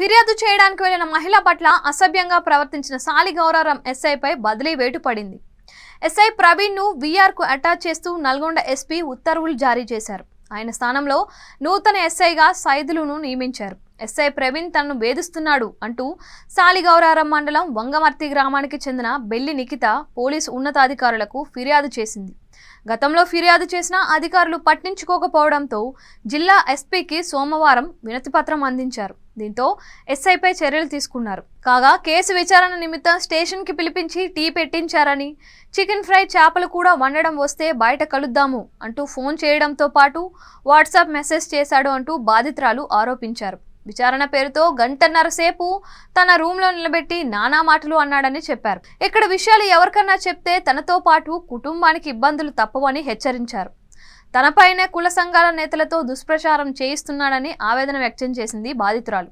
ఫిర్యాదు చేయడానికి వెళ్లిన మహిళ పట్ల అసభ్యంగా ప్రవర్తించిన సాలిగౌరారం ఎస్ఐపై బదిలీ వేటు పడింది. ఎస్ఐ ప్రవీణ్ ను వీఆర్ కు అటాచ్ చేస్తూ నల్గొండ ఎస్పీ ఉత్తర్వులు జారీ చేశారు. ఆయన స్థానంలో నూతన ఎస్ఐగా సైదులును నియమించారు. ఎస్ఐ ప్రవీణ్ తనను వేధిస్తున్నాడు అంటూ సాలిగౌరారం మండలం వంగమర్తి గ్రామానికి చెందిన బెల్లి నిఖిత పోలీసు ఉన్నతాధికారులకు ఫిర్యాదు చేసింది. గతంలో ఫిర్యాదు చేసిన అధికారులు పట్టించుకోకపోవడంతో జిల్లా ఎస్పీకి సోమవారం వినతిపత్రం అందించారు. దీంతో ఎస్ఐపై చర్యలు తీసుకున్నారు. కాగా కేసు విచారణ నిమిత్తం స్టేషన్ కి పిలిపించి టీ పెట్టించారని, చికెన్ ఫ్రై, చేపలు కూడా వండడం వస్తే బయట కలుద్దాము అంటూ ఫోన్ చేయడంతో పాటు వాట్సాప్ మెసేజ్ చేశాడు అంటూ బాధితురాలు ఆరోపించారు. విచారణ పేరుతో గంటన్నర సేపు తన రూమ్లో నిలబెట్టి నానా మాటలు అన్నాడని చెప్పారు. ఇక్కడ విషయాలు ఎవరికన్నా చెప్తే తనతో పాటు కుటుంబానికి ఇబ్బందులు తప్పవని హెచ్చరించారు. తనపైనే కుల సంఘాల నేతలతో దుష్ప్రచారం చేయిస్తున్నాడని ఆవేదన వ్యక్తం చేసింది బాధితురాలు.